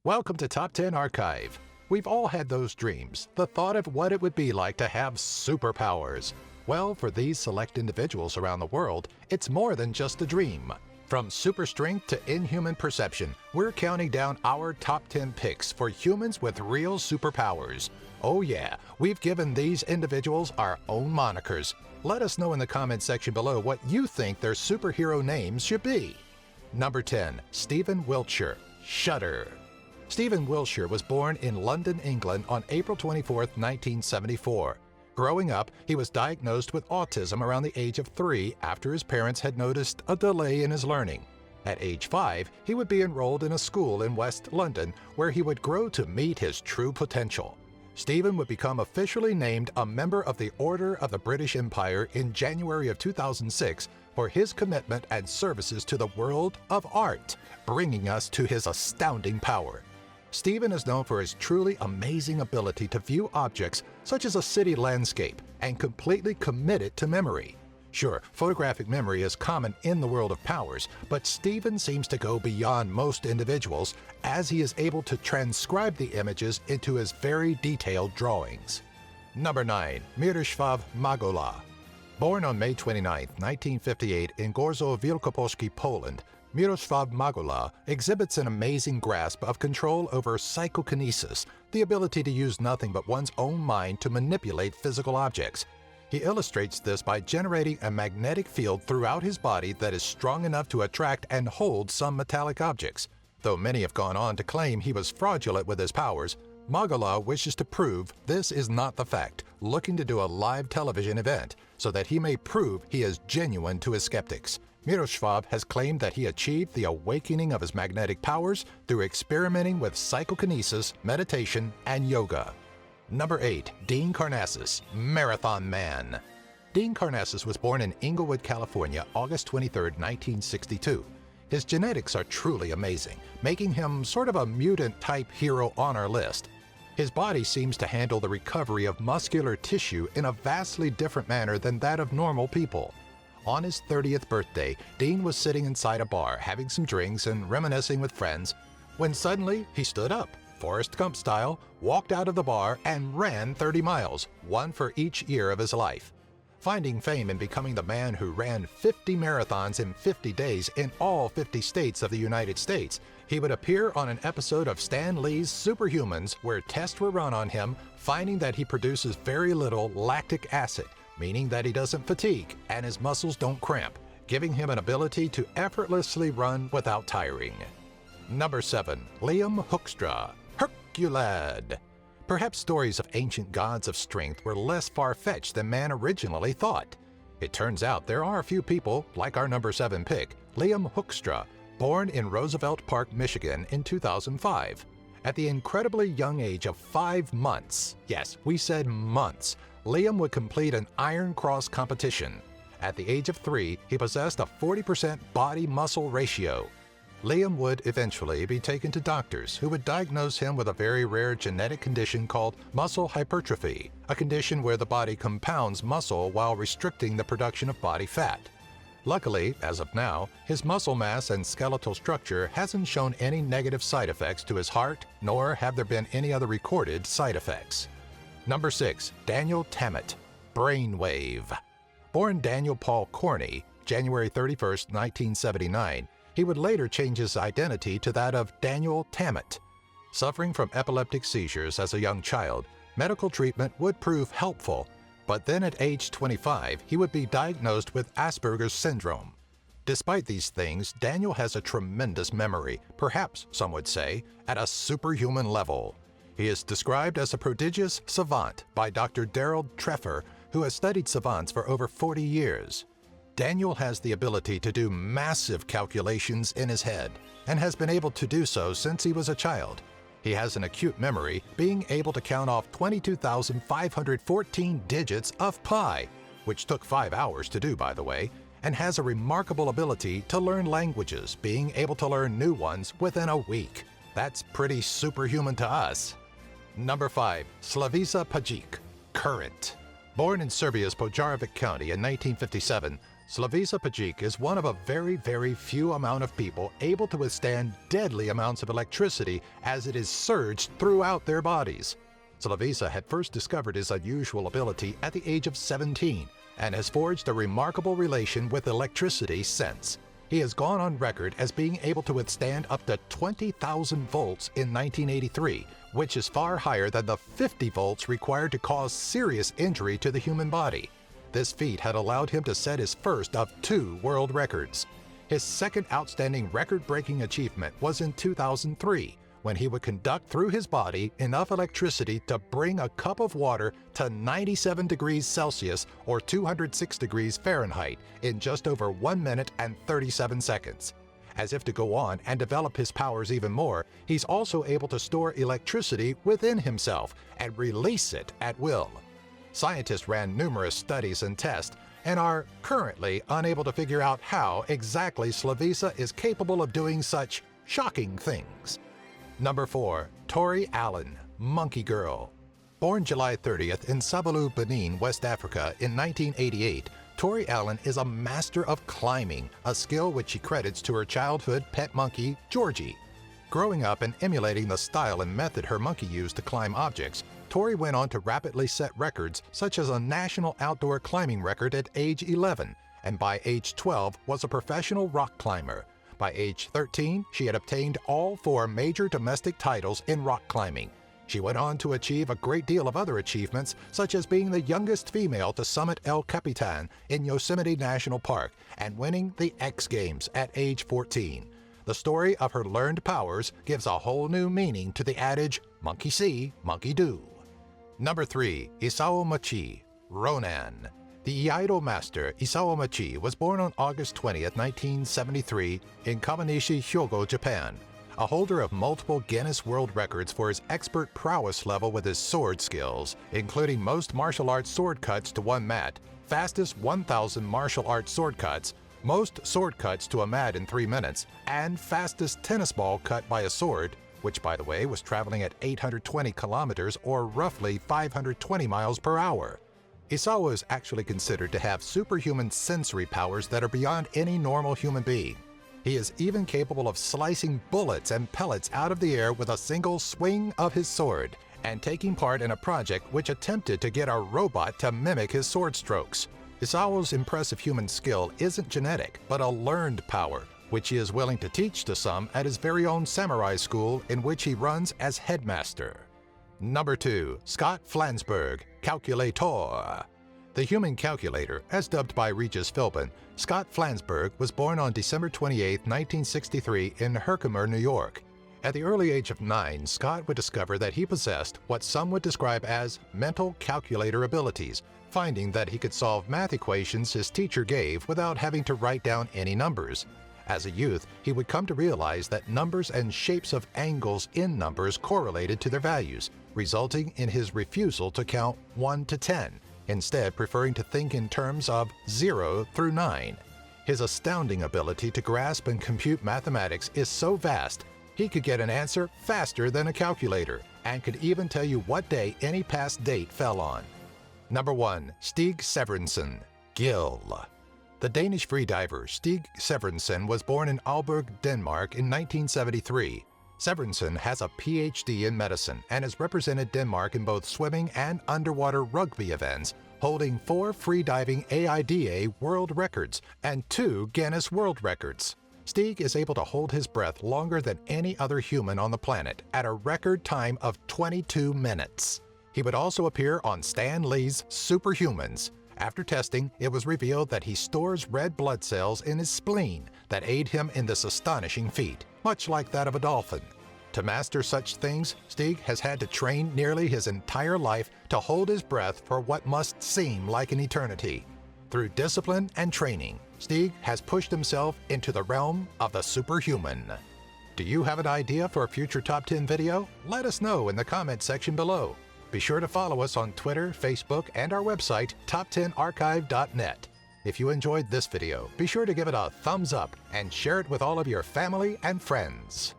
Welcome to Top 10 Archive. We've all had those dreams, the thought of what it would be like to have superpowers. Well, for these select individuals around the world, it's more than just a dream. From super strength to inhuman perception, we're counting down our top 10 picks for humans with real superpowers. Oh yeah, we've given these individuals our own monikers. Let us know in the comment section below what you think their superhero names should be. Number 10. Stephen Wiltshire, Shudder. Stephen Wiltshire was born in London, England on April 24, 1974. Growing up, he was diagnosed with autism around the age of 3 after his parents had noticed a delay in his learning. At age 5, he would be enrolled in a school in West London where he would grow to meet his true potential. Stephen would become officially named a member of the Order of the British Empire in January of 2006 for his commitment and services to the world of art, bringing us to his astounding power. Stephen is known for his truly amazing ability to view objects such as a city landscape and completely commit it to memory. Sure, photographic memory is common in the world of powers, but Stephen seems to go beyond most individuals as he is able to transcribe the images into his very detailed drawings. Number 9. Miroslaw Magola. Born on May 29, 1958 in Gorzo Wielkopolski, Poland, Miroslaw Magola exhibits an amazing grasp of control over psychokinesis, the ability to use nothing but one's own mind to manipulate physical objects. He illustrates this by generating a magnetic field throughout his body that is strong enough to attract and hold some metallic objects. Though many have gone on to claim he was fraudulent with his powers, Magola wishes to prove this is not the fact, looking to do a live television event so that he may prove he is genuine to his skeptics. Miroslav has claimed that he achieved the awakening of his magnetic powers through experimenting with psychokinesis, meditation, and yoga. Number 8. Dean Karnazes, Marathon Man. Dean Karnazes was born in Inglewood, California, August 23, 1962. His genetics are truly amazing, making him sort of a mutant-type hero on our list. His body seems to handle the recovery of muscular tissue in a vastly different manner than that of normal people. On his 30th birthday, Dean was sitting inside a bar having some drinks and reminiscing with friends, when suddenly he stood up, Forrest Gump style, walked out of the bar and ran 30 miles, one for each year of his life. Finding fame in becoming the man who ran 50 marathons in 50 days in all 50 states of the United States, he would appear on an episode of Stan Lee's Superhumans where tests were run on him, finding that he produces very little lactic acid, meaning that he doesn't fatigue and his muscles don't cramp, giving him an ability to effortlessly run without tiring. Number 7. Lem Hoekstra, Herculad. Perhaps stories of ancient gods of strength were less far-fetched than man originally thought. It turns out there are a few people, like our number 7 pick, Lem Hoekstra, born in Roosevelt Park, Michigan in 2005. At the incredibly young age of 5 months, yes, we said months, Liam would complete an Iron Cross competition. At the age of 3, he possessed a 40% body-muscle ratio. Liam would eventually be taken to doctors who would diagnose him with a very rare genetic condition called muscle hypertrophy, a condition where the body compounds muscle while restricting the production of body fat. Luckily, as of now, his muscle mass and skeletal structure hasn't shown any negative side effects to his heart, nor have there been any other recorded side effects. Number 6. Daniel Tammet, Brainwave. Born Daniel Paul Corney, January 31, 1979, he would later change his identity to that of Daniel Tammet. Suffering from epileptic seizures as a young child, medical treatment would prove helpful, but then at age 25, he would be diagnosed with Asperger's syndrome. Despite these things, Daniel has a tremendous memory, perhaps, some would say, at a superhuman level. He is described as a prodigious savant by Dr. Daryl Treffer, who has studied savants for over 40 years. Daniel has the ability to do massive calculations in his head, and has been able to do so since he was a child. He has an acute memory, being able to count off 22,514 digits of pi, which took 5 hours to do, by the way, and has a remarkable ability to learn languages, being able to learn new ones within a week. That's pretty superhuman to us. Number 5. Slavisa Pajkic, Current. Born in Serbia's Požarevac County in 1957, Slavisa Pajkic is one of a very few amount of people able to withstand deadly amounts of electricity as it is surged throughout their bodies. Slavisa had first discovered his unusual ability at the age of 17 and has forged a remarkable relation with electricity since. He has gone on record as being able to withstand up to 20,000 volts in 1983, which is far higher than the 50 volts required to cause serious injury to the human body. This feat had allowed him to set his first of 2 world records. His second outstanding record-breaking achievement was in 2003, when he would conduct through his body enough electricity to bring a cup of water to 97 degrees Celsius or 206 degrees Fahrenheit in just over 1 minute and 37 seconds. As if to go on and develop his powers even more, he's also able to store electricity within himself and release it at will. Scientists ran numerous studies and tests and are currently unable to figure out how exactly Slavisa is capable of doing such shocking things. Number 4. Tori Allen, Monkey Girl. Born July 30th in Sabalu, Benin, West Africa in 1988, Tori Allen is a master of climbing, a skill which she credits to her childhood pet monkey, Georgie. Growing up and emulating the style and method her monkey used to climb objects, Tori went on to rapidly set records such as a national outdoor climbing record at age 11, and by age 12 was a professional rock climber. By age 13, she had obtained all 4 major domestic titles in rock climbing. She went on to achieve a great deal of other achievements, such as being the youngest female to summit El Capitan in Yosemite National Park and winning the X Games at age 14. The story of her learned powers gives a whole new meaning to the adage, monkey see, monkey do. Number 3. Isao Machii, Ronan. The Iaido master Isao Machii was born on August 20, 1973 in Kawanishi, Hyogo, Japan. A holder of multiple Guinness World Records for his expert prowess level with his sword skills, including most martial arts sword cuts to one mat, fastest 1,000 martial arts sword cuts, most sword cuts to a mat in 3 minutes, and fastest tennis ball cut by a sword, which by the way was traveling at 820 kilometers or roughly 520 miles per hour. Isao is actually considered to have superhuman sensory powers that are beyond any normal human being. He is even capable of slicing bullets and pellets out of the air with a single swing of his sword, and taking part in a project which attempted to get a robot to mimic his sword strokes. Isao's impressive human skill isn't genetic, but a learned power, which he is willing to teach to some at his very own samurai school in which he runs as headmaster. Number 2. Scott Flansburg, Calcula-TOR. The human calculator, as dubbed by Regis Philbin, Scott Flansburg was born on December 28, 1963 in Herkimer, New York. At the early age of 9, Scott would discover that he possessed what some would describe as mental calculator abilities, finding that he could solve math equations his teacher gave without having to write down any numbers. As a youth, he would come to realize that numbers and shapes of angles in numbers correlated to their values, resulting in his refusal to count 1 to 10, instead preferring to think in terms of 0 through 9. His astounding ability to grasp and compute mathematics is so vast, he could get an answer faster than a calculator, and could even tell you what day any past date fell on. Number 1. Stig Severinsen, Gill. The Danish freediver Stig Severinsen was born in Aalborg, Denmark in 1973. Severinsen has a PhD in medicine and has represented Denmark in both swimming and underwater rugby events, holding 4 freediving AIDA world records and 2 Guinness World Records. Stig is able to hold his breath longer than any other human on the planet at a record time of 22 minutes. He would also appear on Stan Lee's Superhumans. After testing, it was revealed that he stores red blood cells in his spleen that aid him in this astonishing feat, much like that of a dolphin. To master such things, Stig has had to train nearly his entire life to hold his breath for what must seem like an eternity. Through discipline and training, Stig has pushed himself into the realm of the superhuman. Do you have an idea for a future Top 10 video? Let us know in the comment section below. Be sure to follow us on Twitter, Facebook, and our website, top10archive.net. If you enjoyed this video, be sure to give it a thumbs up and share it with all of your family and friends.